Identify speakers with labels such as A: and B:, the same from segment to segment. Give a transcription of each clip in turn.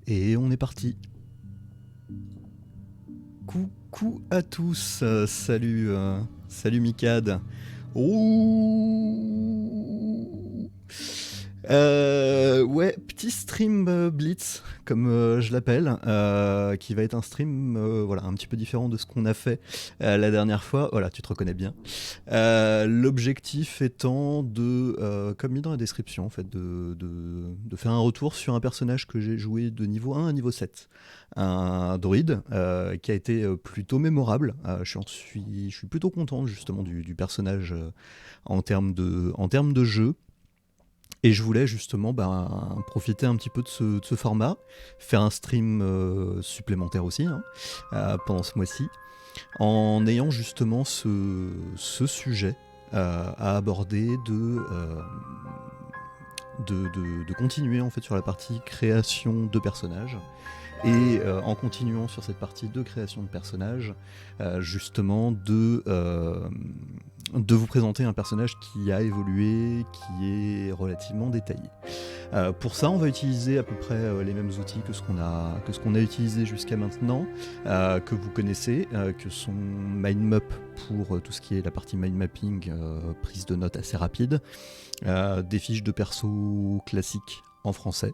A: Et on est parti. Coucou à tous, salut Mikad. Ouh. Ouais, petit stream Blitz, comme je l'appelle, qui va être un stream voilà, un petit peu différent de ce qu'on a fait la dernière fois. Voilà, tu te reconnais bien. L'objectif étant de, comme mis dans la description, en fait, de faire un retour sur un personnage que j'ai joué de niveau 1 à niveau 7. Un druide qui a été plutôt mémorable. Je suis plutôt content justement du personnage en termes de jeu. Et je voulais justement profiter un petit peu de ce format, faire un stream supplémentaire aussi hein, pendant ce mois-ci, en ayant justement ce sujet à aborder de continuer en fait sur la partie création de personnages. Et en continuant sur cette partie de création de personnages, justement de vous présenter un personnage qui a évolué, qui est relativement détaillé. Pour ça, on va utiliser à peu près les mêmes outils que ce qu'on a utilisé jusqu'à maintenant, que vous connaissez, que sont MindMap pour tout ce qui est la partie mind mapping, prise de notes assez rapide, des fiches de perso classiques en français,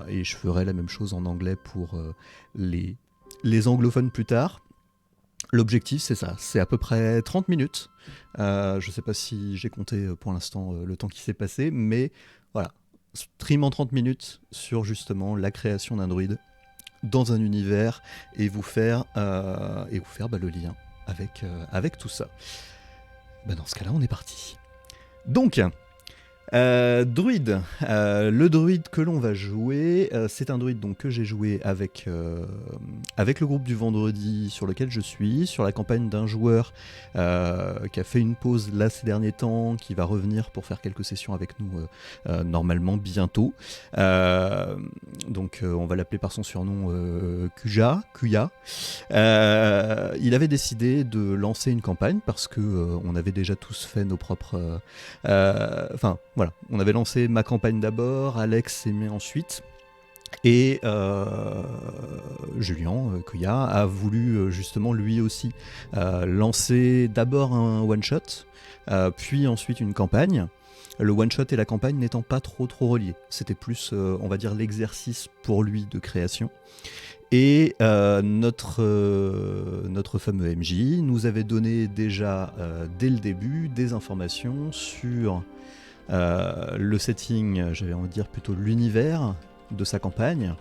A: et je ferai la même chose en anglais pour les anglophones plus tard. L'objectif, c'est ça, c'est à peu près 30 minutes. Je ne sais pas si j'ai compté pour l'instant le temps qui s'est passé, mais voilà, stream en 30 minutes sur justement la création d'un druide dans un univers et vous faire le lien avec tout ça. Dans ce cas-là, on est parti. Donc, druide. Le druide que l'on va jouer, c'est un druide donc, que j'ai joué avec le groupe du vendredi sur lequel je suis, sur la campagne d'un joueur qui a fait une pause là ces derniers temps, qui va revenir pour faire quelques sessions avec nous normalement bientôt. Donc on va l'appeler par son surnom Kuya. Il avait décidé de lancer une campagne parce que on avait déjà tous fait nos propres... voilà, on avait lancé ma campagne d'abord, Alex aimait ensuite, et Julien Kuya a voulu justement lui aussi lancer d'abord un one-shot, puis ensuite une campagne. Le one-shot et la campagne n'étant pas trop reliés. C'était plus, on va dire, l'exercice pour lui de création. Et notre fameux MJ nous avait donné déjà, dès le début, des informations sur... le setting, j'avais envie de dire plutôt l'univers de sa campagne.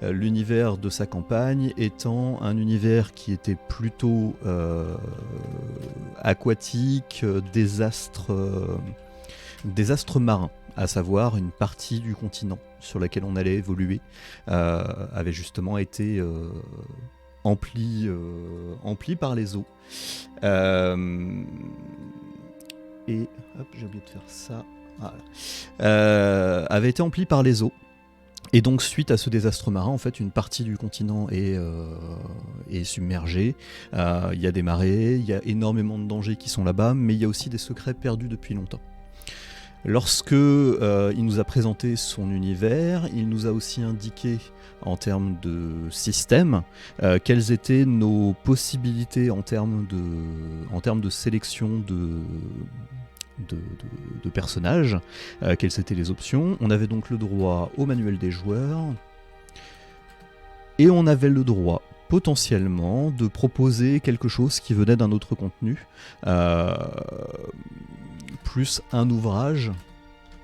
A: L'univers de sa campagne étant un univers qui était plutôt aquatique, des astres marins, à savoir une partie du continent sur laquelle on allait évoluer, avait justement été empli par les eaux. Et hop, j'ai oublié de faire ça. Voilà. Avait été empli par les eaux. Et donc, suite à ce désastre marin, en fait, une partie du continent est submergée. Il y a des marées, il y a énormément de dangers qui sont là-bas, mais il y a aussi des secrets perdus depuis longtemps. Lorsque il nous a présenté son univers, il nous a aussi indiqué, en termes de système, quelles étaient nos possibilités en termes de sélection de personnages, quelles étaient les options. On avait donc le droit au manuel des joueurs, et on avait le droit potentiellement de proposer quelque chose qui venait d'un autre contenu, plus un ouvrage,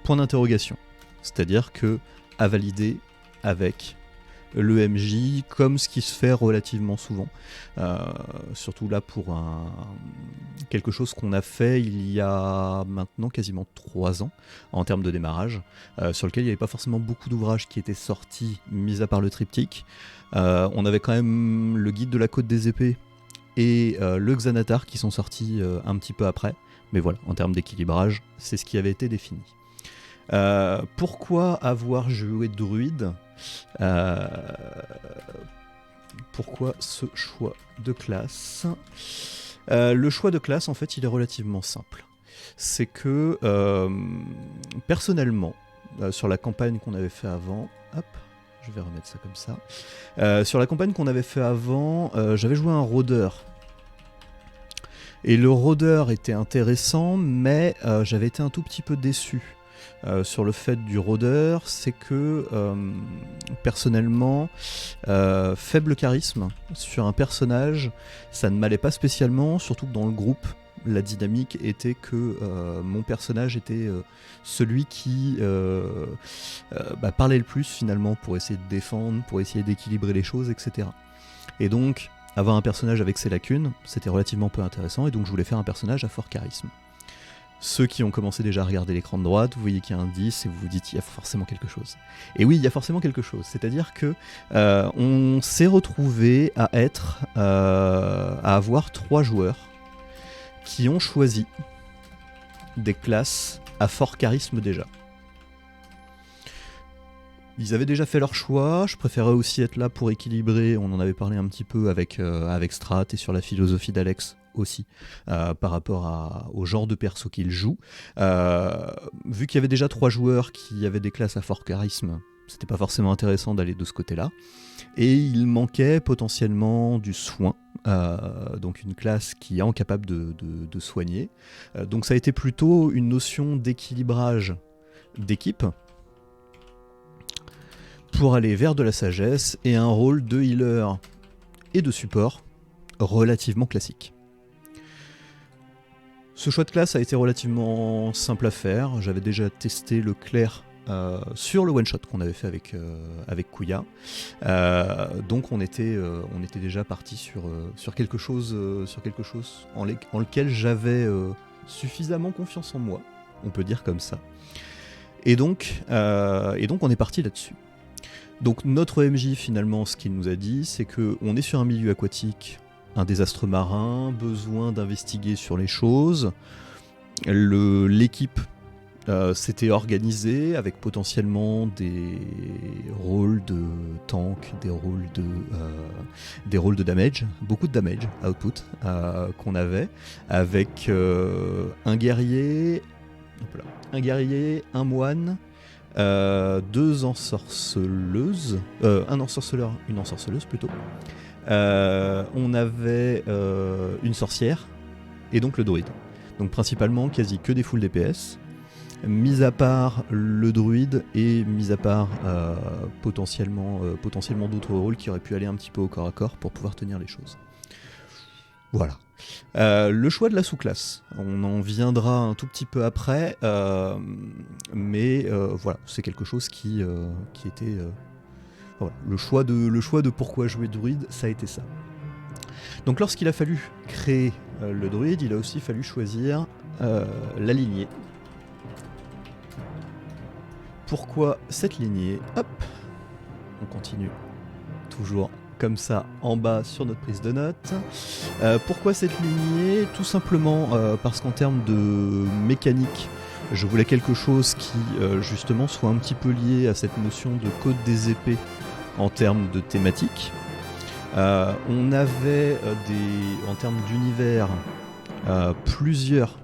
A: point d'interrogation. C'est-à-dire que à valider avec le MJ, comme ce qui se fait relativement souvent, surtout là pour quelque chose qu'on a fait il y a maintenant quasiment 3 ans en termes de démarrage, sur lequel il n'y avait pas forcément beaucoup d'ouvrages qui étaient sortis, mis à part le triptyque. On avait quand même le guide de la Côte des épées et le Xanatar qui sont sortis un petit peu après, mais voilà, en termes d'équilibrage, c'est ce qui avait été défini. Pourquoi avoir joué druide ? Pourquoi ce choix de classe ? Le choix de classe, en fait, il est relativement simple. C'est que, personnellement, sur la campagne qu'on avait fait avant, hop, Je vais remettre ça comme ça. Sur la campagne qu'on avait fait avant, j'avais joué un rôdeur. Et le rôdeur était intéressant, mais j'avais été un tout petit peu déçu sur le fait du rôdeur. C'est que, personnellement, faible charisme sur un personnage, ça ne m'allait pas spécialement, surtout que dans le groupe, la dynamique était que mon personnage était celui qui parlait le plus finalement pour essayer de défendre, pour essayer d'équilibrer les choses, etc. Et donc, avoir un personnage avec ses lacunes, c'était relativement peu intéressant, et donc je voulais faire un personnage à fort charisme. Ceux qui ont commencé déjà à regarder l'écran de droite, vous voyez qu'il y a un 10 et vous vous dites il y a forcément quelque chose. Et oui, il y a forcément quelque chose. C'est-à-dire que on s'est retrouvé à avoir 3 joueurs qui ont choisi des classes à fort charisme déjà. Ils avaient déjà fait leur choix, je préférais aussi être là pour équilibrer, on en avait parlé un petit peu avec Strat et sur la philosophie d'Alex aussi, par rapport au genre de perso qu'il joue. Vu qu'il y avait déjà 3 joueurs qui avaient des classes à fort charisme, c'était pas forcément intéressant d'aller de ce côté-là. Et il manquait potentiellement du soin, donc une classe qui est incapable de soigner. Donc ça a été plutôt une notion d'équilibrage d'équipe, pour aller vers de la sagesse et un rôle de healer et de support relativement classique. Ce choix de classe a été relativement simple à faire. J'avais déjà testé le clair sur le one-shot qu'on avait fait avec Kuya. Donc on était déjà parti sur quelque chose en lequel j'avais suffisamment confiance en moi, on peut dire comme ça. Et donc on est parti là-dessus. Donc notre MJ finalement, ce qu'il nous a dit, c'est qu'on est sur un milieu aquatique, un désastre marin, besoin d'investiguer sur les choses. L'équipe s'était organisée avec potentiellement des rôles de tank, des rôles de damage, beaucoup de damage output qu'on avait, avec un guerrier, un moine, 2 ensorceleuses, un ensorceleur, une ensorceleuse plutôt. On avait une sorcière et donc le druide. Donc principalement quasi que des full DPS, mis à part le druide et mis à part potentiellement d'autres rôles qui auraient pu aller un petit peu au corps à corps pour pouvoir tenir les choses. Voilà. Le choix de la sous-classe, on en viendra un tout petit peu après, mais voilà, c'est quelque chose qui était... voilà, le choix de pourquoi jouer druide, ça a été ça. Donc lorsqu'il a fallu créer le druide, il a aussi fallu choisir la lignée. Pourquoi cette lignée ? Hop, on continue toujours comme ça en bas sur notre prise de notes. Pourquoi cette lignée ? Tout simplement parce qu'en termes de mécanique, je voulais quelque chose qui justement soit un petit peu lié à cette notion de code des épées en termes de thématique. On avait en termes d'univers plusieurs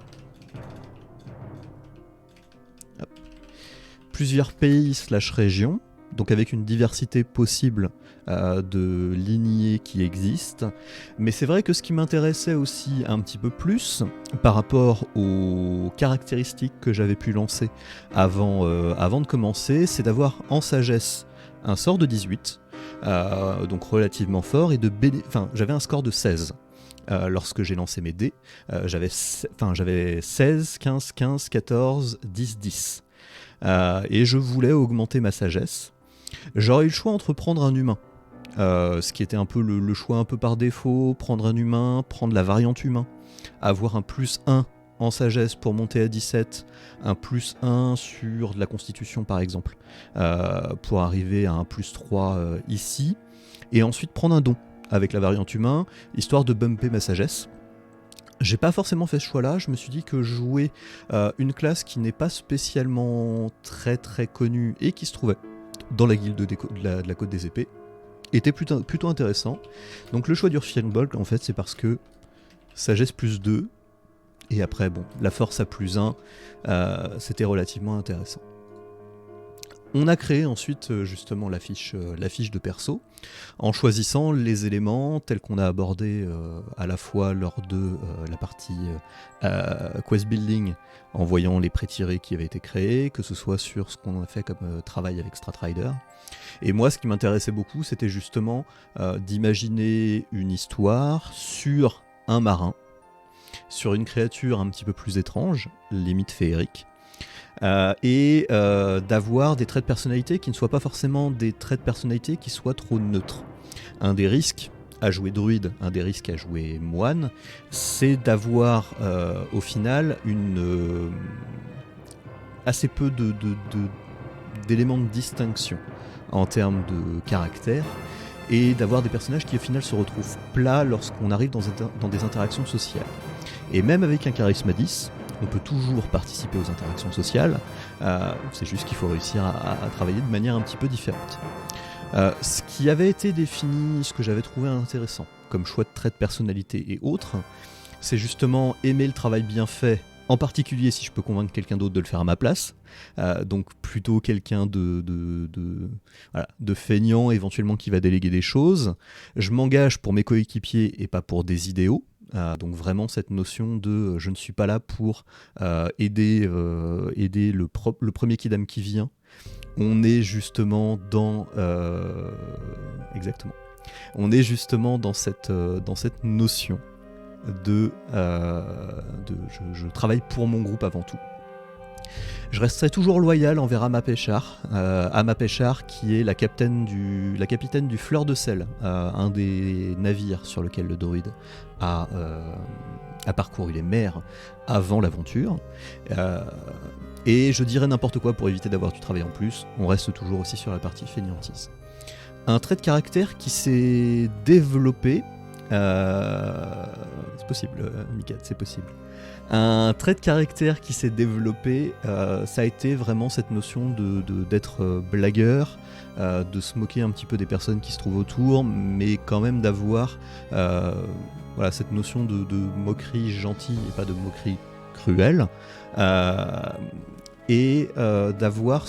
A: pays/régions, donc avec une diversité possible de lignées qui existent. Mais c'est vrai que ce qui m'intéressait aussi un petit peu plus par rapport aux caractéristiques que j'avais pu lancer avant de commencer, c'est d'avoir en sagesse un sort de 18, donc relativement fort, et j'avais un score de 16. Lorsque j'ai lancé mes dés, j'avais 16, 15, 15, 14, 10, 10. Et je voulais augmenter ma sagesse. J'aurais eu le choix entre prendre un humain, ce qui était un peu le choix un peu par défaut, prendre un humain, prendre la variante humain, avoir un plus 1 en sagesse pour monter à 17, un plus 1 sur de la constitution par exemple, pour arriver à un plus 3 ici, et ensuite prendre un don avec la variante humain, histoire de bumper ma sagesse. J'ai pas forcément fait ce choix-là, je me suis dit que jouer une classe qui n'est pas spécialement très très connue et qui se trouvait dans la guilde de la Côte des Épées était plutôt intéressant. Donc le choix du Firbolg, en fait, c'est parce que sagesse plus 2, et après, bon, la force à plus 1, c'était relativement intéressant. On a créé ensuite justement la fiche de perso en choisissant les éléments tels qu'on a abordé à la fois lors de la partie quest building en voyant les pré-tirés qui avaient été créés, que ce soit sur ce qu'on a fait comme travail avec Stratrider. Et moi, ce qui m'intéressait beaucoup, c'était justement d'imaginer une histoire sur un marin, sur une créature un petit peu plus étrange, limite féerique, et d'avoir des traits de personnalité qui ne soient pas forcément des traits de personnalité qui soient trop neutres. Un des risques à jouer druide, un des risques à jouer moine, c'est d'avoir au final assez peu d'éléments de distinction en termes de caractère, et d'avoir des personnages qui au final se retrouvent plats lorsqu'on arrive dans des interactions sociales. Et même avec un charisme 10, on peut toujours participer aux interactions sociales, c'est juste qu'il faut réussir à travailler de manière un petit peu différente. Ce qui avait été défini, ce que j'avais trouvé intéressant comme choix de traits de personnalité et autres, c'est justement aimer le travail bien fait, en particulier si je peux convaincre quelqu'un d'autre de le faire à ma place, donc plutôt quelqu'un de feignant éventuellement qui va déléguer des choses. Je m'engage pour mes coéquipiers et pas pour des idéaux. Donc vraiment cette notion de je ne suis pas là pour aider le premier kidam qui vient. On est justement dans exactement. On est justement dans cette notion de je travaille pour mon groupe avant tout. Je resterai toujours loyal envers Ama Peshar, qui est la capitaine du Fleur de Sel, un des navires sur lequel le druide a parcouru les mers avant l'aventure. Et je dirais n'importe quoi pour éviter d'avoir du travail en plus, on reste toujours aussi sur la partie fainéantise. Un trait de caractère qui s'est développé, c'est possible, Mikad, c'est possible. Un trait de caractère qui s'est développé, ça a été vraiment cette notion d'être blagueur, de se moquer un petit peu des personnes qui se trouvent autour, mais quand même d'avoir cette notion de moquerie gentille et pas de moquerie cruelle, et d'avoir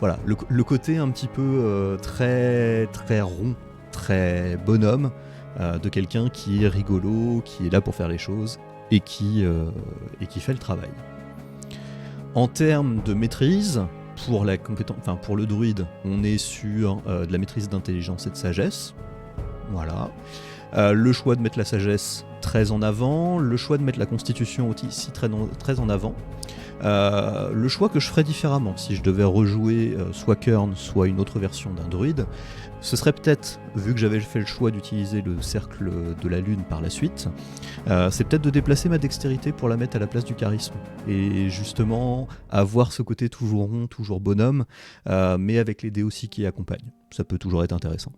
A: le côté un petit peu très, très rond, très bonhomme, de quelqu'un qui est rigolo, qui est là pour faire les choses, et qui fait le travail. En termes de maîtrise, pour le druide, on est sur de la maîtrise d'intelligence et de sagesse. Voilà. Le choix de mettre la sagesse très en avant, le choix de mettre la constitution aussi très en avant. Le choix que je ferais différemment si je devais rejouer soit Kern, soit une autre version d'un druide, ce serait peut-être, vu que j'avais fait le choix d'utiliser le cercle de la lune par la suite, c'est peut-être de déplacer ma dextérité pour la mettre à la place du charisme. Et justement, avoir ce côté toujours rond, toujours bonhomme, mais avec les dés aussi qui accompagnent. Ça peut toujours être intéressant.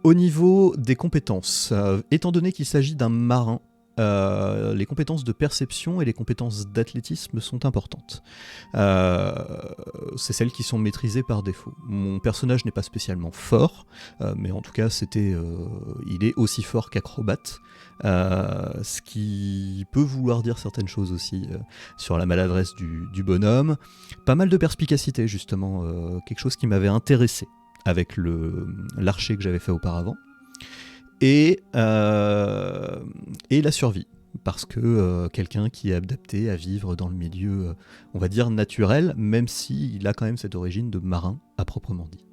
A: Au niveau des compétences, étant donné qu'il s'agit d'un marin, les compétences de perception et les compétences d'athlétisme sont importantes. C'est celles qui sont maîtrisées par défaut. Mon personnage n'est pas spécialement fort, mais en tout cas il est aussi fort qu'acrobate, ce qui peut vouloir dire certaines choses aussi sur la maladresse du bonhomme. Pas mal de perspicacité justement, quelque chose qui m'avait intéressé avec l'archer que j'avais fait auparavant. Et la survie, parce que quelqu'un qui est adapté à vivre dans le milieu, on va dire naturel, même s'il a quand même cette origine de marin à proprement dit.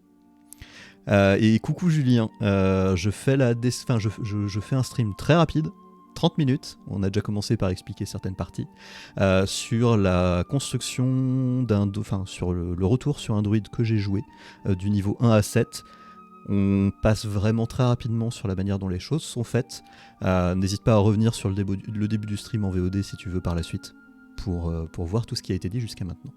A: Et coucou Julien, je fais un stream très rapide, 30 minutes, on a déjà commencé par expliquer certaines parties, sur la construction sur le retour sur un druide que j'ai joué, du niveau 1 à 7. On passe vraiment très rapidement sur la manière dont les choses sont faites. N'hésite pas à revenir sur le début du stream en VOD si tu veux par la suite, pour voir tout ce qui a été dit jusqu'à maintenant.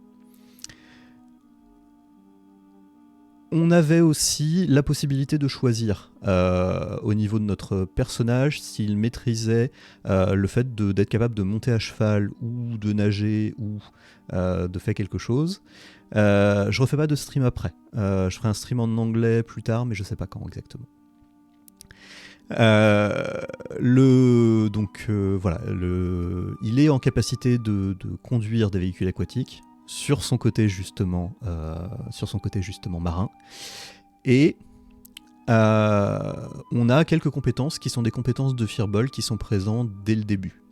A: On avait aussi la possibilité de choisir au niveau de notre personnage s'il maîtrisait le fait d'être capable de monter à cheval ou de nager ou de faire quelque chose. Je refais pas de stream après. Je ferai un stream en anglais plus tard, mais je sais pas quand exactement. Il est en capacité de conduire des véhicules aquatiques. sur son côté justement marin. Et on a quelques compétences qui sont des compétences de Firbolg qui sont présentes dès le début.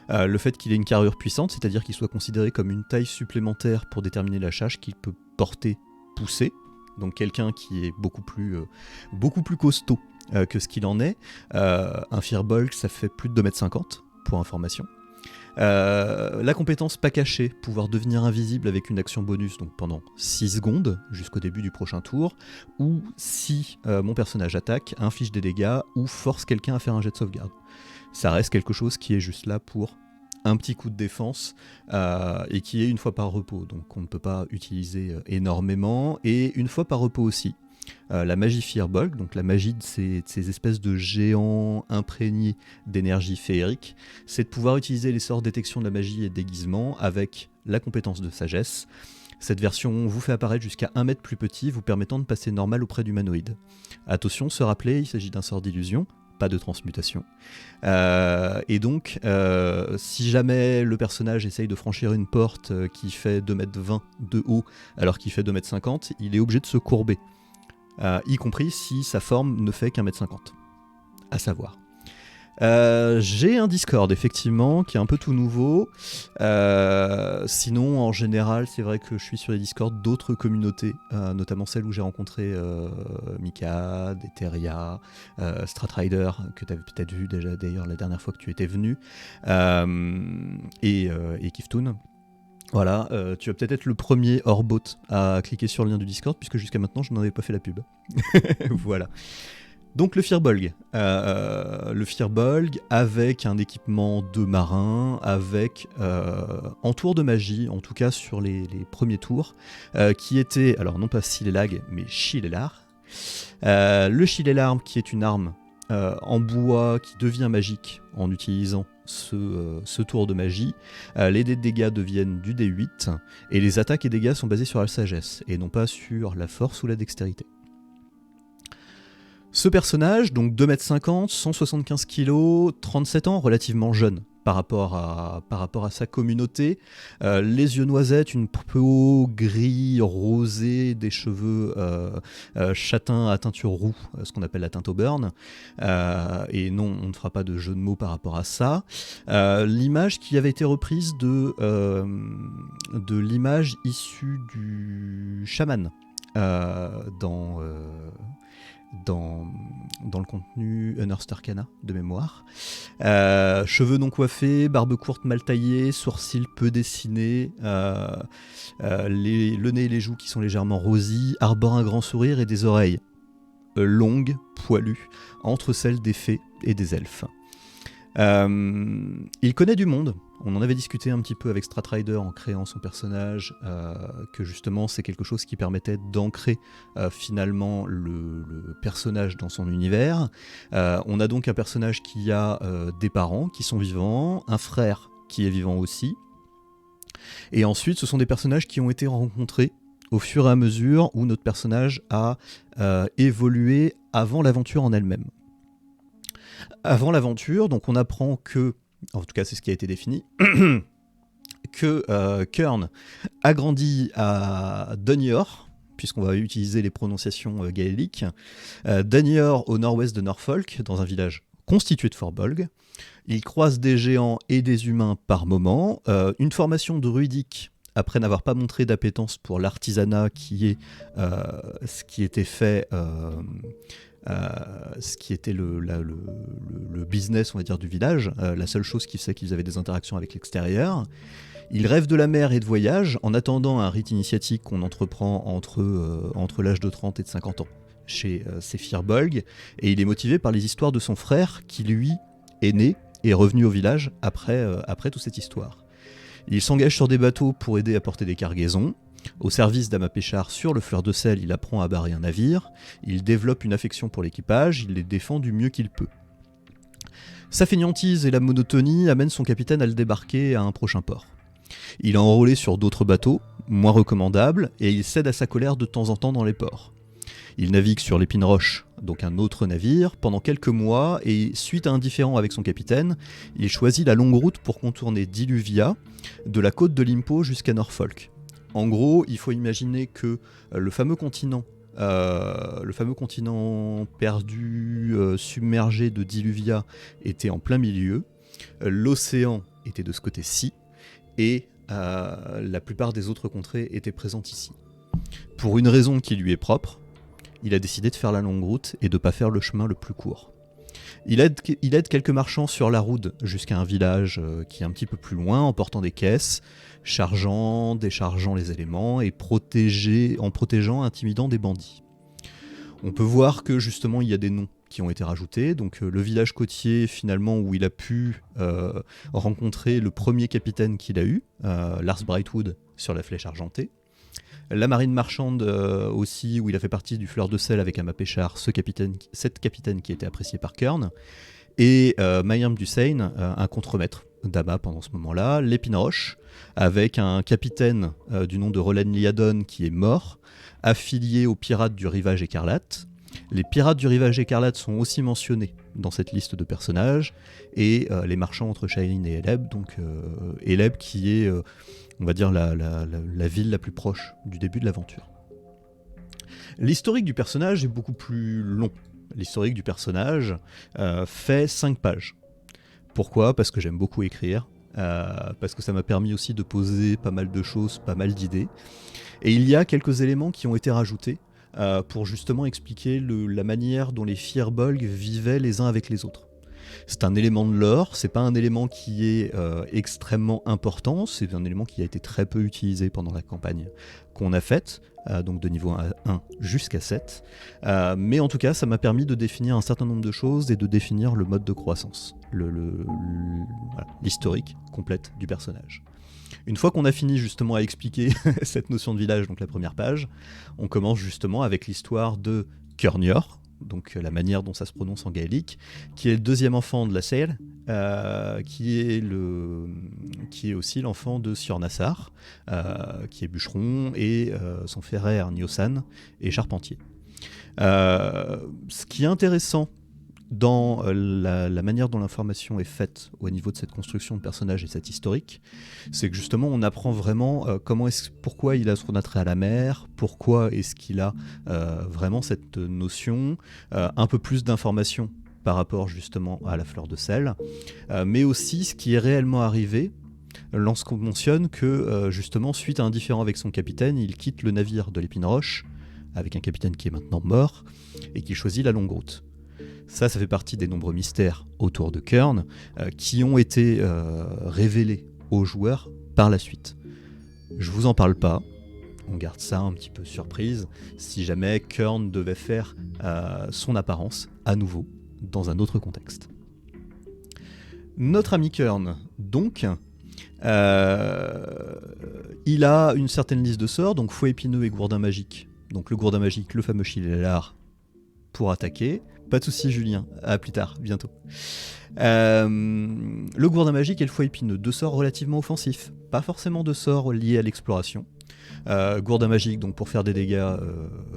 A: Le fait qu'il ait une carrure puissante, c'est-à-dire qu'il soit considéré comme une taille supplémentaire pour déterminer la charge qu'il peut porter, pousser, donc quelqu'un qui est beaucoup plus costaud que ce qu'il en est. Un Firbolg, ça fait plus de 2,50 m, pour information. La compétence pas cachée, pouvoir devenir invisible avec une action bonus, donc pendant 6 secondes jusqu'au début du prochain tour, ou si mon personnage attaque, inflige des dégâts ou force quelqu'un à faire un jet de sauvegarde. Ça reste quelque chose qui est juste là pour un petit coup de défense et qui est une fois par repos, donc on ne peut pas utiliser énormément, et une fois par repos aussi. La magie Firbolg, donc la magie de ces espèces de géants imprégnés d'énergie féerique, c'est de pouvoir utiliser les sorts détection de la magie et de déguisement avec la compétence de sagesse. Cette version vous fait apparaître jusqu'à 1 mètre plus petit, vous permettant de passer normal auprès d'humanoïdes. Attention, se rappeler, il s'agit d'un sort d'illusion, pas de transmutation. Et donc, si jamais le personnage essaye de franchir une porte qui fait 2,20 m de haut alors qu'il fait 2,50 m, il est obligé de se courber. Y compris si sa forme ne fait qu'1,50 m, à savoir. J'ai un Discord effectivement qui est un peu tout nouveau. Sinon en général c'est vrai que je suis sur les Discords d'autres communautés, notamment celles où j'ai rencontré Mika, Deteria, Stratrider, que tu avais peut-être vu déjà d'ailleurs la dernière fois que tu étais venu, et Kiftoon. Voilà, tu vas peut-être être le premier hors-bot à cliquer sur le lien du Discord, puisque jusqu'à maintenant je n'en avais pas fait la pub. Voilà. Donc le Firbolg avec un équipement de marin, avec en tour de magie, en tout cas sur les premiers tours, qui était, alors non pas Silelag, mais Shilelar. Le Shilelar qui est une arme en bois qui devient magique en utilisant ce tour de magie. Les dés de dégâts deviennent du D8 et les attaques et dégâts sont basés sur la sagesse et non pas sur la force ou la dextérité. Ce personnage, donc 2,50 m, 175 kg, 37 ans, relativement jeune par rapport à sa communauté. Les yeux noisettes, une peau gris rosée, des cheveux châtains à teinture roux, ce qu'on appelle la teinte au burn. Et non, on ne fera pas de jeu de mots par rapport à ça. L'image qui avait été reprise de l'image issue du chaman dans le contenu Unearthed Arcana de mémoire. Cheveux non coiffés, barbe courte mal taillée, sourcils peu dessinés, le nez et les joues qui sont légèrement rosis, arbore un grand sourire et des oreilles longues, poilues, entre celles des fées et des elfes. Il connaît du monde. On en avait discuté un petit peu avec Stratrider en créant son personnage, que justement c'est quelque chose qui permettait d'ancrer finalement le personnage dans son univers. On a donc un personnage qui a des parents qui sont vivants, un frère qui est vivant aussi, et ensuite ce sont des personnages qui ont été rencontrés au fur et à mesure où notre personnage a évolué avant l'aventure en elle-même. Avant l'aventure, donc on apprend que, en tout cas c'est ce qui a été défini, que Kern a grandi à Dunyor, puisqu'on va utiliser les prononciations gaéliques, Dunyor au nord-ouest de Norfolk, dans un village constitué de Firbolg. Il croise des géants et des humains par moment, une formation druidique après n'avoir pas montré d'appétence pour l'artisanat qui est ce qui était fait... ce qui était le business, on va dire, du village, la seule chose qui faisait qu'ils avaient des interactions avec l'extérieur. Il rêve de la mer et de voyage en attendant un rite initiatique qu'on entreprend entre l'âge de 30 et de 50 ans chez ces Firbolg, et il est motivé par les histoires de son frère qui lui est né et est revenu au village après toute cette histoire. Il s'engage sur des bateaux pour aider à porter des cargaisons. Au service d'Ama Pêchard sur le fleur de sel, il apprend à barrer un navire, il développe une affection pour l'équipage, il les défend du mieux qu'il peut. Sa fainéantise et la monotonie amènent son capitaine à le débarquer à un prochain port. Il est enrôlé sur d'autres bateaux, moins recommandables, et il cède à sa colère de temps en temps dans les ports. Il navigue sur l'Épine Roche, donc un autre navire, pendant quelques mois, et suite à un différend avec son capitaine, il choisit la longue route pour contourner Diluvia, de la côte de Limpo jusqu'à Norfolk. En gros, il faut imaginer que le fameux continent perdu, submergé de Diluvia, était en plein milieu. L'océan était de ce côté-ci, et la plupart des autres contrées étaient présentes ici. Pour une raison qui lui est propre, il a décidé de faire la longue route et de ne pas faire le chemin le plus court. Il aide quelques marchands sur la route jusqu'à un village qui est un petit peu plus loin, en portant des caisses, chargeant, déchargeant les éléments et protégeant, intimidant des bandits. On peut voir que justement il y a des noms qui ont été rajoutés, donc le village côtier finalement où il a pu rencontrer le premier capitaine qu'il a eu, Lars Brightwood sur la Flèche Argentée. La marine marchande aussi, où il a fait partie du Fleur de Sel avec Amma Pêchard, cette capitaine qui était appréciée par Kern. Et Mayim Dusein, un contremaître d'Ama pendant ce moment-là. L'Épine Roche, avec un capitaine du nom de Roland Liadon qui est mort, affilié aux pirates du Rivage Écarlate. Les pirates du Rivage Écarlate sont aussi mentionnés dans cette liste de personnages. Et les marchands entre Shailin et Eleb, donc Eleb qui est... on va dire la ville la plus proche du début de l'aventure. L'historique du personnage est beaucoup plus long. L'historique du personnage fait 5 pages. Pourquoi ? Parce que j'aime beaucoup écrire, parce que ça m'a permis aussi de poser pas mal de choses, pas mal d'idées. Et il y a quelques éléments qui ont été rajoutés pour justement expliquer la manière dont les Firbolg vivaient les uns avec les autres. C'est un élément de lore, c'est pas un élément qui est extrêmement important, c'est un élément qui a été très peu utilisé pendant la campagne qu'on a faite, donc de niveau 1 jusqu'à 7. Mais en tout cas, ça m'a permis de définir un certain nombre de choses et de définir le mode de croissance, l'historique complète du personnage. Une fois qu'on a fini justement à expliquer cette notion de village, donc la première page, on commence justement avec l'histoire de Kjörnjör, donc la manière dont ça se prononce en gaélique, qui est le deuxième enfant de la Sale, qui est aussi l'enfant de Sior Nassar, qui est bûcheron, et son frère Niosan est charpentier. Ce qui est intéressant dans la manière dont l'information est faite au niveau de cette construction de personnage et cette historique, c'est que justement on apprend vraiment pourquoi il a son attrait à la mer, pourquoi est-ce qu'il a vraiment cette notion, un peu plus d'informations par rapport justement à la Fleur de Sel, mais aussi ce qui est réellement arrivé lorsqu'on mentionne que justement suite à un différend avec son capitaine, il quitte le navire de l'Épine Roche, avec un capitaine qui est maintenant mort, et qui choisit la longue route. Ça fait partie des nombreux mystères autour de Kern qui ont été révélés aux joueurs par la suite. Je vous en parle pas, on garde ça un petit peu surprise, si jamais Kern devait faire son apparence à nouveau dans un autre contexte. Notre ami Kern, donc, il a une certaine liste de sorts, donc fouet épineux et gourdin magique. Donc le gourdin magique, le fameux Chilelar pour attaquer. Pas de soucis Julien, à plus tard, bientôt. Le gourdin magique et le fouet épineux, 2 sorts relativement offensifs, pas forcément de sorts liés à l'exploration. Gourdin magique donc pour faire des dégâts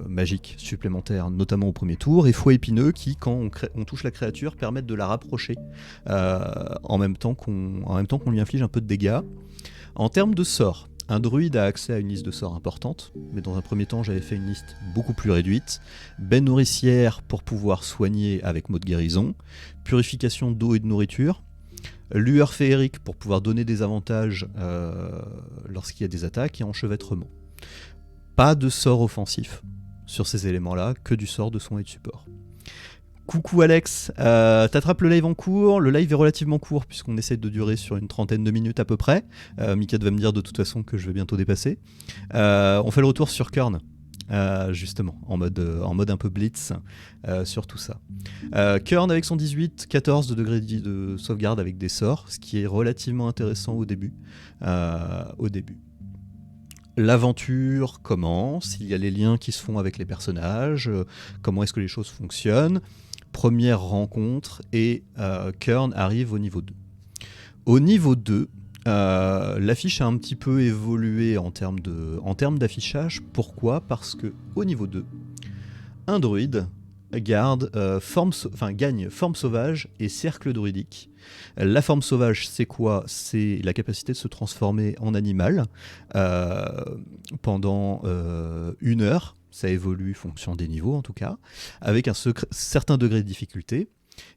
A: magiques supplémentaires, notamment au premier tour, et fouet épineux qui, quand on touche la créature, permettent de la rapprocher en même temps qu'on lui inflige un peu de dégâts. En termes de sorts, un druide a accès à une liste de sorts importante, mais dans un premier temps j'avais fait une liste beaucoup plus réduite. Baie nourricière pour pouvoir soigner avec mot de guérison, purification d'eau et de nourriture, lueur féerique pour pouvoir donner des avantages lorsqu'il y a des attaques, et enchevêtrement. Pas de sort offensif sur ces éléments-là, que du sort de soin et de support. Coucou Alex, t'attrapes le live en cours. Le live est relativement court puisqu'on essaie de durer sur une 30aine de minutes à peu près. Mika va me dire de toute façon que je vais bientôt dépasser. On fait le retour sur Kern, justement, en mode un peu blitz sur tout ça. Kern avec son 18, 14 de degré de sauvegarde avec des sorts, ce qui est relativement intéressant au début. L'aventure commence, il y a les liens qui se font avec les personnages, comment est-ce que les choses fonctionnent. Première rencontre, et Kern arrive au niveau 2. Au niveau 2, l'affiche a un petit peu évolué en termes d'affichage. Pourquoi ? Parce que au niveau 2, un druide gagne forme sauvage et cercle druidique. La forme sauvage, c'est quoi? C'est la capacité de se transformer en animal pendant 1 heure. Ça évolue fonction des niveaux en tout cas, avec un certain degré de difficulté.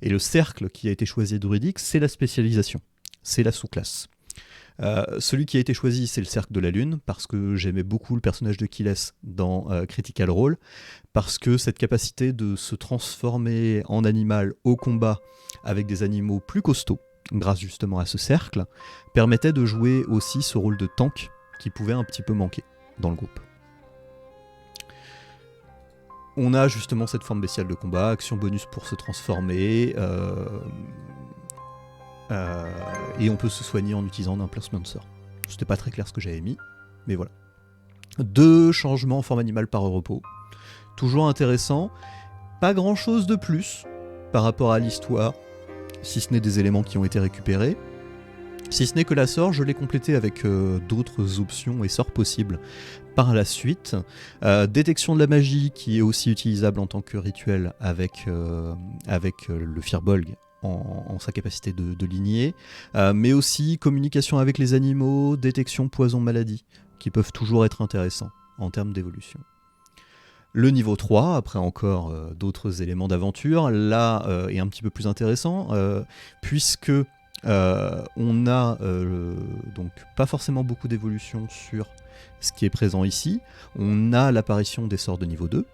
A: Et le cercle qui a été choisi druidique, c'est la spécialisation, c'est la sous-classe. Celui qui a été choisi, c'est le cercle de la lune, parce que j'aimais beaucoup le personnage de Kiles dans Critical Role, parce que cette capacité de se transformer en animal au combat avec des animaux plus costauds, grâce justement à ce cercle, permettait de jouer aussi ce rôle de tank qui pouvait un petit peu manquer dans le groupe. On a justement cette forme bestiale de combat, action bonus pour se transformer, et on peut se soigner en utilisant un placement sort. C'était pas très clair ce que j'avais mis, mais voilà. 2 changements en forme animale par repos. Toujours intéressant. Pas grand chose de plus par rapport à l'histoire, si ce n'est des éléments qui ont été récupérés. Si ce n'est que la sort, je l'ai complété avec d'autres options et sorts possibles par la suite. Détection de la magie qui est aussi utilisable en tant que rituel avec le Firbolg en sa capacité de lignée, mais aussi communication avec les animaux, détection poison maladie, qui peuvent toujours être intéressants en termes d'évolution. Le niveau 3, après encore d'autres éléments d'aventure, là est un petit peu plus intéressant, puisque on a donc pas forcément beaucoup d'évolution sur ce qui est présent ici. On a l'apparition des sorts de niveau 2,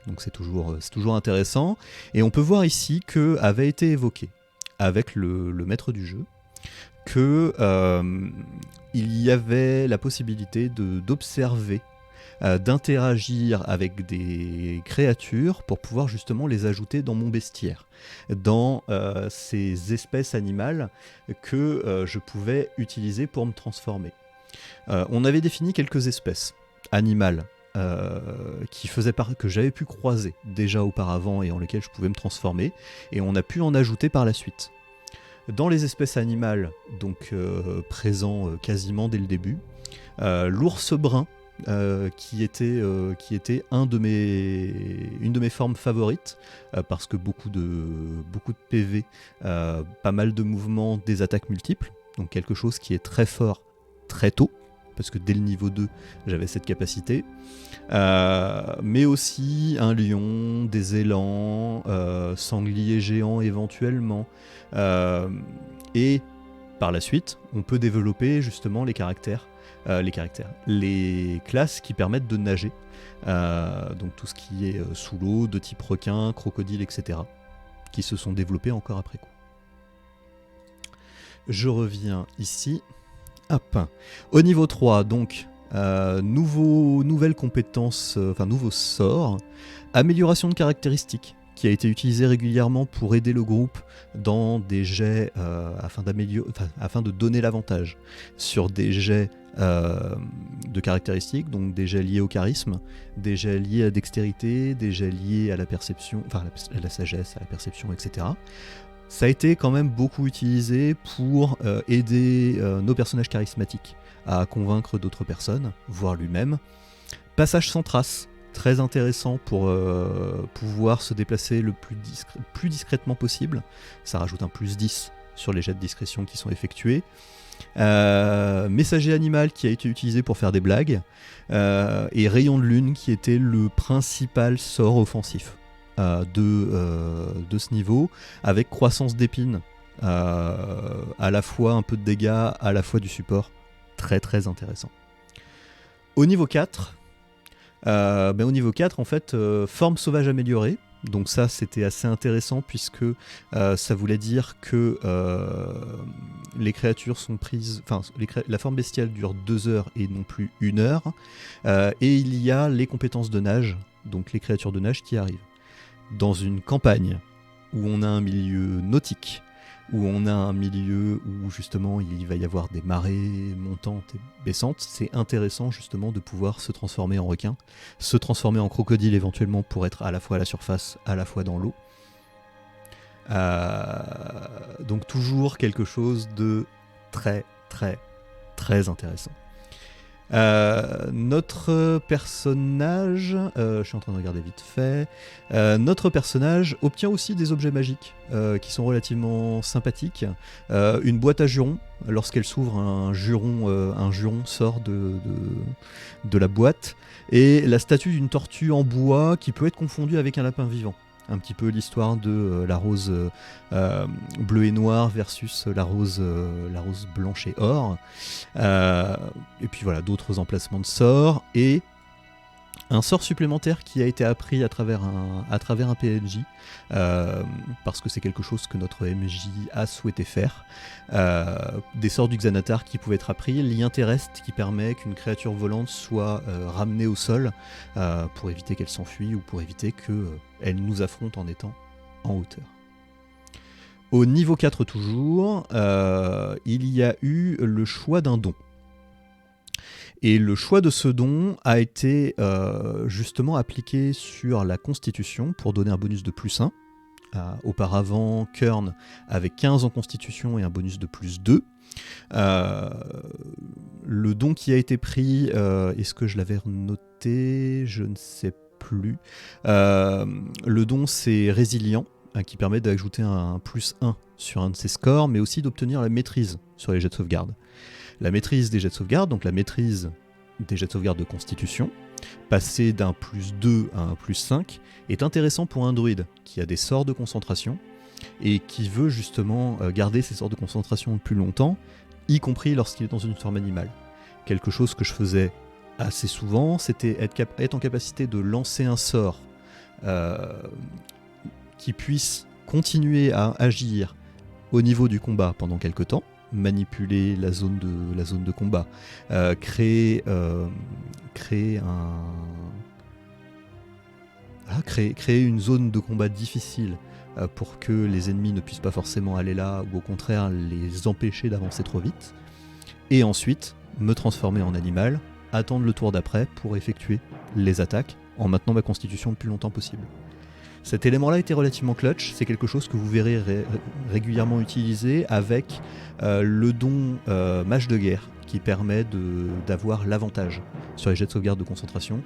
A: donc c'est toujours intéressant. Et on peut voir ici que avait été évoqué avec le maître du jeu que il y avait la possibilité d'observer, d'interagir avec des créatures pour pouvoir justement les ajouter dans mon bestiaire, dans ces espèces animales que je pouvais utiliser pour me transformer. On avait défini quelques espèces animales que j'avais pu croiser déjà auparavant et en lesquelles je pouvais me transformer, et on a pu en ajouter par la suite. Dans les espèces animales, donc présents quasiment dès le début, l'ours brun, qui était une de mes formes favorites, parce que beaucoup de PV, pas mal de mouvements, des attaques multiples, donc quelque chose qui est très fort très tôt, parce que dès le niveau 2 j'avais cette capacité, mais aussi un lion, des élans, sangliers géants éventuellement, et par la suite on peut développer justement les classes qui permettent de nager, donc tout ce qui est sous l'eau, de type requin, crocodile, etc., qui se sont développés encore après coup. Je reviens ici. Hop. Au niveau 3, donc, nouvelle compétence, nouveau sort, amélioration de caractéristiques, qui a été utilisé régulièrement pour aider le groupe dans des jets afin de donner l'avantage sur des jets de caractéristiques, donc des jets liés au charisme, des jets liés à la dextérité, des jets liés à la perception, à la sagesse, à la perception, etc. Ça a été quand même beaucoup utilisé pour aider nos personnages charismatiques à convaincre d'autres personnes, voire lui-même. Passage sans trace, très intéressant pour pouvoir se déplacer le plus discrètement possible. Ça rajoute un plus 10 sur les jets de discrétion qui sont effectués. Messager animal qui a été utilisé pour faire des blagues, et rayon de lune qui était le principal sort offensif de ce niveau, avec croissance d'épines, à la fois un peu de dégâts, à la fois du support, très très intéressant. Au niveau 4, en fait, forme sauvage améliorée. Donc ça, c'était assez intéressant, puisque ça voulait dire que les créatures sont prises... la forme bestiale dure 2 heures et non plus 1 heure. Et il y a les compétences de nage, donc les créatures de nage qui arrivent. Dans une campagne où on a un milieu nautique, où on a un milieu où justement il va y avoir des marées montantes et baissantes, c'est intéressant justement de pouvoir se transformer en requin, se transformer en crocodile éventuellement pour être à la fois à la surface, à la fois dans l'eau. Donc toujours quelque chose de très très très intéressant. Notre personnage, je suis en train de regarder vite fait, notre personnage obtient aussi des objets magiques qui sont relativement sympathiques. Une boîte à jurons, lorsqu'elle s'ouvre, un juron sort de la boîte, et la statue d'une tortue en bois qui peut être confondue avec un lapin vivant. Un petit peu l'histoire de la rose bleue et noire versus la rose blanche et or. Et puis voilà, d'autres emplacements de sorts. Et un sort supplémentaire qui a été appris à travers un PNJ, parce que c'est quelque chose que notre MJ a souhaité faire. Des sorts du Xanatar qui pouvaient être appris, lien terrestre qui permet qu'une créature volante soit ramenée au sol pour éviter qu'elle s'enfuit ou pour éviter qu'elle nous affronte en étant en hauteur. Au niveau 4 toujours, il y a eu le choix d'un don. Et le choix de ce don a été justement appliqué sur la constitution pour donner un bonus de plus 1. Auparavant, Kern avait 15 en constitution et un bonus de plus 2. Le don qui a été pris, est-ce que je l'avais noté ? Je ne sais plus. Le don, c'est résilient, qui permet d'ajouter un plus 1 sur un de ses scores, mais aussi d'obtenir la maîtrise sur les jets de sauvegarde. La maîtrise des jets de sauvegarde, donc la maîtrise des jets de sauvegarde de constitution, passer d'un plus 2 à un plus 5, est intéressant pour un druide qui a des sorts de concentration et qui veut justement garder ses sorts de concentration le plus longtemps, y compris lorsqu'il est dans une forme animale. Quelque chose que je faisais assez souvent, c'était être en capacité de lancer un sort qui puisse continuer à agir au niveau du combat pendant quelque temps, manipuler la zone de combat, créer une zone de combat difficile pour que les ennemis ne puissent pas forcément aller là, ou au contraire les empêcher d'avancer trop vite, et ensuite me transformer en animal, attendre le tour d'après pour effectuer les attaques en maintenant ma constitution le plus longtemps possible. Cet élément-là était relativement clutch, c'est quelque chose que vous verrez régulièrement utilisé avec le don mage de guerre, qui permet d'avoir l'avantage sur les jets de sauvegarde de concentration.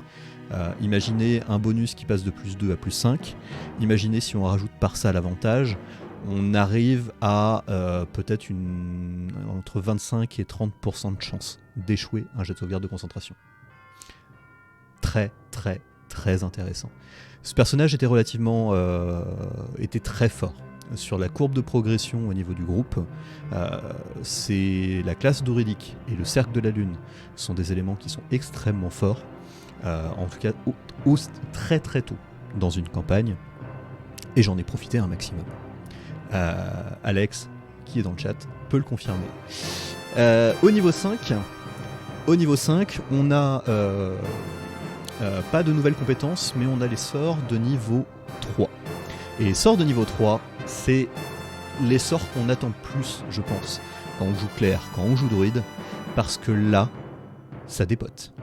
A: Imaginez un bonus qui passe de plus 2 à plus 5, imaginez si on rajoute par ça l'avantage, on arrive à peut-être entre 25 et 30% de chance d'échouer un jet de sauvegarde de concentration. Très très très intéressant. Ce personnage était était très fort. Sur la courbe de progression au niveau du groupe, c'est la classe druidique et le cercle de la lune sont des éléments qui sont extrêmement forts, en tout cas très très tôt dans une campagne, et j'en ai profité un maximum. Alex, qui est dans le chat, peut le confirmer. Au niveau 5, on a pas de nouvelles compétences, mais on a les sorts de niveau 3. Et les sorts de niveau 3, c'est les sorts qu'on attend le plus, je pense, quand on joue clerc, quand on joue druide, parce que là, ça dépote.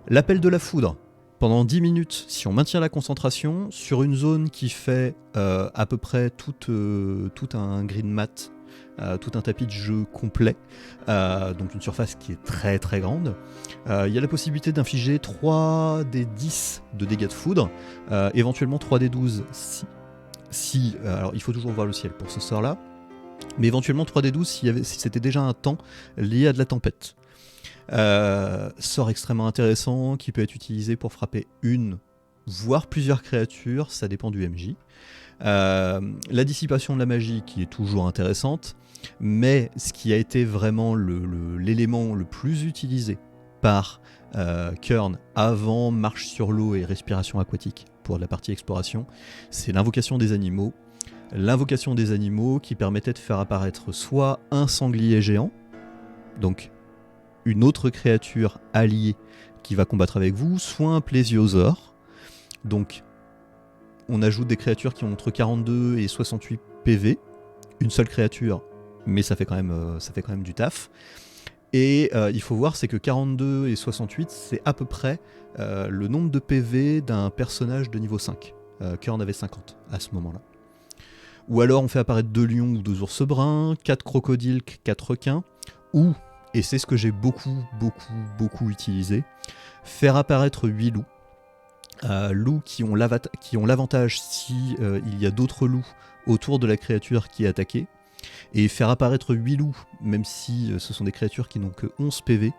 A: L'appel de la foudre, pendant 10 minutes, si on maintient la concentration, sur une zone qui fait à peu près tout un green mat, tout un tapis de jeu complet, donc une surface qui est très très grande. Il y a la possibilité d'infliger 3 des 10 de dégâts de foudre, éventuellement 3 des 12 si alors il faut toujours voir le ciel pour ce sort là, mais éventuellement 3 des 12 si c'était déjà un temps lié à de la tempête. Sort extrêmement intéressant qui peut être utilisé pour frapper une voire plusieurs créatures, ça dépend du MJ. La dissipation de la magie qui est toujours intéressante, mais ce qui a été vraiment l'élément le plus utilisé par Kern avant marche sur l'eau et respiration aquatique pour la partie exploration, c'est l'invocation des animaux. L'invocation des animaux qui permettait de faire apparaître soit un sanglier géant, donc une autre créature alliée qui va combattre avec vous, soit un plésiosaure, donc on ajoute des créatures qui ont entre 42 et 68 PV, une seule créature, mais ça fait quand même du taf. Et il faut voir, c'est que 42 et 68, c'est à peu près le nombre de PV d'un personnage de niveau 5. Kern avait 50 à ce moment-là. Ou alors on fait apparaître 2 lions ou 2 ours bruns, 4 crocodiles, 4 requins, ou et c'est ce que j'ai beaucoup utilisé, faire apparaître 8 loups. Loups qui ont l'avantage si il y a d'autres loups autour de la créature qui est attaquée, et faire apparaître 8 loups, même si ce sont des créatures qui n'ont que 11 PV,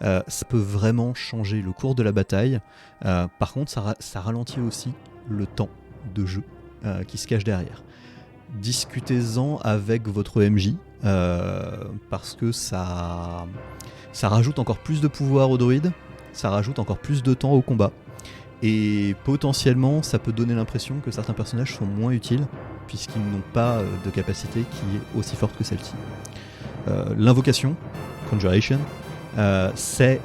A: ça peut vraiment changer le cours de la bataille. Par contre, ça ralentit aussi le temps de jeu qui se cache derrière. Discutez-en avec votre MJ, parce que ça rajoute encore plus de pouvoir aux druides, ça rajoute encore plus de temps au combat, et potentiellement ça peut donner l'impression que certains personnages sont moins utiles, puisqu'ils n'ont pas de capacité qui est aussi forte que celle-ci. L'invocation, Conjuration, c'est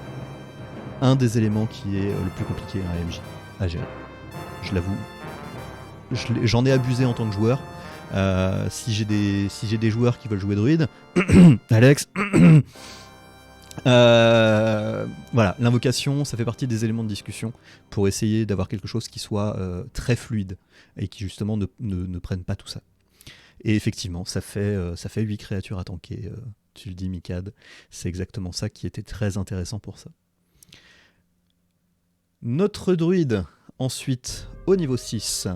A: un des éléments qui est le plus compliqué à un MJ à gérer. Je l'avoue. J'en ai abusé en tant que joueur. Si j'ai des joueurs qui veulent jouer druide, Alex, voilà, l'invocation, ça fait partie des éléments de discussion pour essayer d'avoir quelque chose qui soit très fluide et qui justement ne prenne pas tout ça. Et effectivement, ça fait 8 créatures à tanker. Tu le dis, Mikad, c'est exactement ça qui était très intéressant pour ça. Notre druide, ensuite, au niveau 6.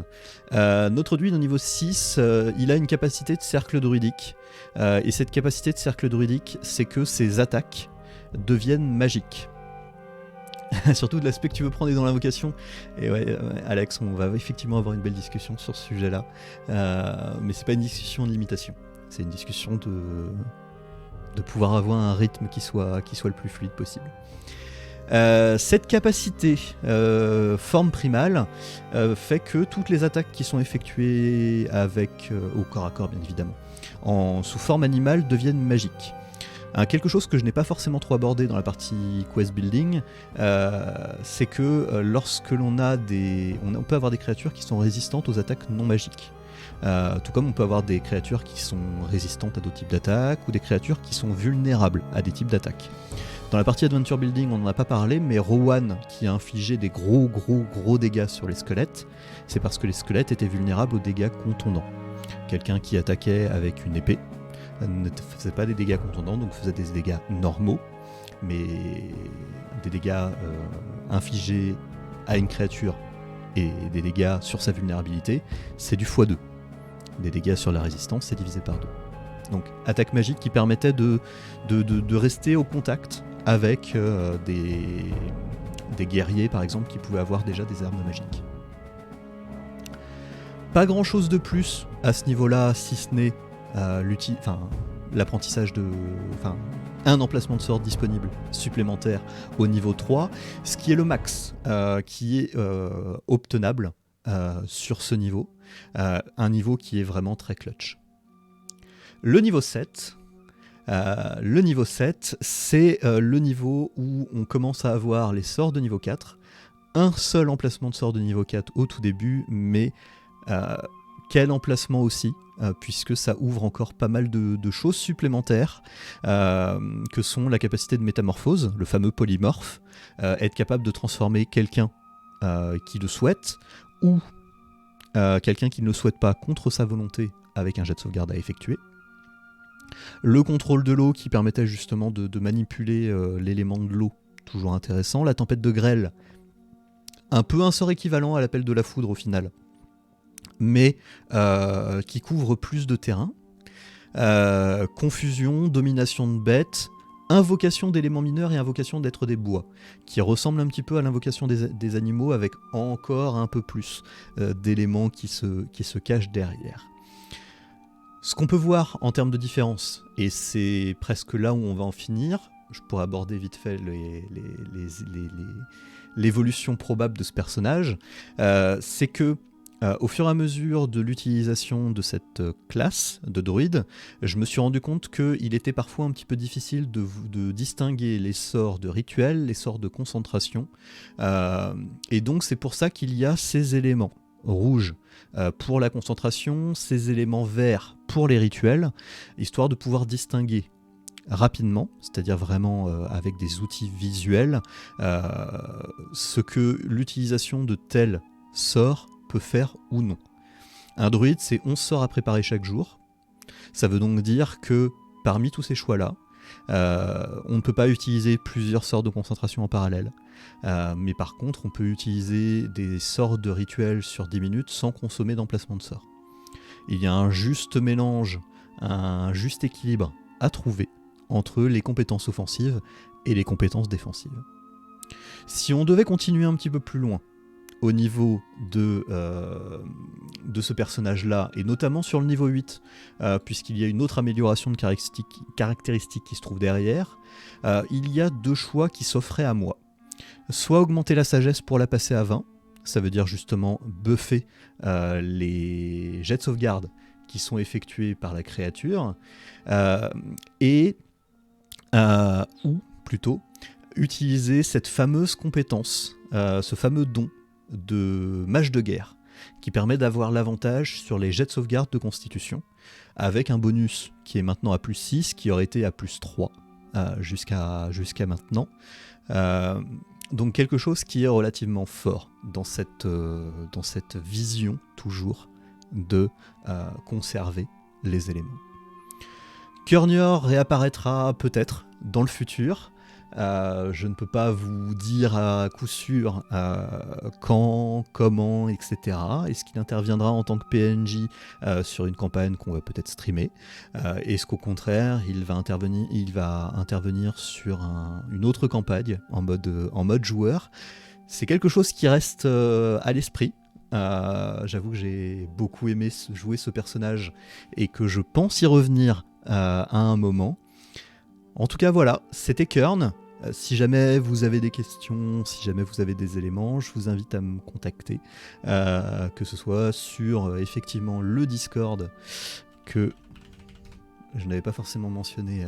A: Notre druide au niveau 6, il a une capacité de cercle druidique. Et cette capacité de cercle druidique, c'est que ses attaques deviennent magiques. Surtout de l'aspect que tu veux prendre dans l'invocation. Et ouais, Alex, on va effectivement avoir une belle discussion sur ce sujet-là. Mais c'est pas une discussion de limitation. C'est une discussion de pouvoir avoir un rythme qui soit le plus fluide possible. Cette capacité forme primale fait que toutes les attaques qui sont effectuées avec au corps à corps bien évidemment sous forme animale deviennent magiques. Quelque chose que je n'ai pas forcément trop abordé dans la partie quest building, c'est que lorsque on peut avoir des créatures qui sont résistantes aux attaques non magiques. Tout comme on peut avoir des créatures qui sont résistantes à d'autres types d'attaques ou des créatures qui sont vulnérables à des types d'attaques. Dans la partie Adventure Building, on n'en a pas parlé, mais Rowan, qui a infligé des gros dégâts sur les squelettes, c'est parce que les squelettes étaient vulnérables aux dégâts contondants. Quelqu'un qui attaquait avec une épée ne faisait pas des dégâts contondants, donc faisait des dégâts normaux, mais des dégâts infligés à une créature et des dégâts sur sa vulnérabilité, c'est du x2. Des dégâts sur la résistance, c'est divisé par 2. Donc attaque magique qui permettait de rester au contact avec des guerriers par exemple qui pouvaient avoir déjà des armes magiques. Pas grand chose de plus à ce niveau-là, si ce n'est l'apprentissage un emplacement de sort disponible supplémentaire au niveau 3, ce qui est le max qui est obtenable sur ce niveau, un niveau qui est vraiment très clutch. Le niveau 7, c'est le niveau où on commence à avoir les sorts de niveau 4, un seul emplacement de sort de niveau 4 au tout début, mais quel emplacement aussi, puisque ça ouvre encore pas mal de choses supplémentaires, que sont la capacité de métamorphose, le fameux polymorphe, être capable de transformer quelqu'un qui le souhaite, ou quelqu'un qui ne le souhaite pas contre sa volonté avec un jet de sauvegarde à effectuer. Le contrôle de l'eau qui permettait justement de manipuler l'élément de l'eau, toujours intéressant. La tempête de grêle, un peu un sort équivalent à l'appel de la foudre au final, mais qui couvre plus de terrain. Confusion, domination de bêtes, invocation d'éléments mineurs et invocation d'êtres des bois, qui ressemble un petit peu à l'invocation des animaux avec encore un peu plus d'éléments qui se cachent derrière. Ce qu'on peut voir en termes de différence, et c'est presque là où on va en finir, je pourrais aborder vite fait l'évolution probable de ce personnage, c'est que au fur et à mesure de l'utilisation de cette classe de druide, je me suis rendu compte qu'il était parfois un petit peu difficile de distinguer les sorts de rituel, les sorts de concentration, et donc c'est pour ça qu'il y a ces éléments rouges pour la concentration, ces éléments verts pour les rituels, histoire de pouvoir distinguer rapidement, c'est-à-dire vraiment avec des outils visuels, ce que l'utilisation de tels sorts peut faire ou non. Un druide, c'est 11 sorts à préparer chaque jour. Ça veut donc dire que parmi tous ces choix-là, On ne peut pas utiliser plusieurs sorts de concentration en parallèle. Mais par contre, on peut utiliser des sorts de rituels sur 10 minutes sans consommer d'emplacement de sort. Il y a un juste mélange, un juste équilibre à trouver entre les compétences offensives et les compétences défensives. Si on devait continuer un petit peu plus loin au niveau de ce personnage-là, et notamment sur le niveau 8, puisqu'il y a une autre amélioration de caractéristiques qui se trouve derrière, il y a 2 choix qui s'offraient à moi. Soit augmenter la sagesse pour la passer à 20, ça veut dire justement buffer les jets de sauvegarde qui sont effectués par la créature, ou plutôt utiliser cette fameuse compétence, ce fameux don de mage de guerre, qui permet d'avoir l'avantage sur les jets de sauvegarde de constitution, avec un bonus qui est maintenant à plus 6, qui aurait été à plus 3 jusqu'à maintenant. Donc quelque chose qui est relativement fort dans cette vision toujours de conserver les éléments. Kjörnir réapparaîtra peut-être dans le futur. Je ne peux pas vous dire à coup sûr quand, comment, etc. Est-ce qu'il interviendra en tant que PNJ sur une campagne qu'on va peut-être streamer? Est-ce qu'au contraire, il va intervenir sur une autre campagne en mode joueur? C'est quelque chose qui reste à l'esprit. J'avoue que j'ai beaucoup aimé jouer ce personnage et que je pense y revenir à un moment. En tout cas, voilà, c'était Kjörn. Si jamais vous avez des questions, si jamais vous avez des éléments, je vous invite à me contacter, que ce soit sur effectivement le Discord que je n'avais pas forcément mentionné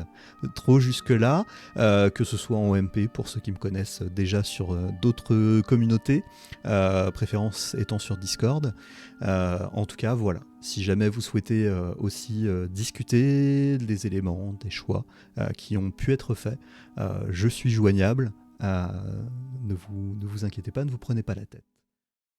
A: trop jusque-là, que ce soit en MP pour ceux qui me connaissent déjà sur d'autres communautés, préférence étant sur Discord. En tout cas, voilà. Si jamais vous souhaitez aussi discuter des éléments, des choix qui ont pu être faits, je suis joignable. Ne vous inquiétez pas, ne vous prenez pas la tête.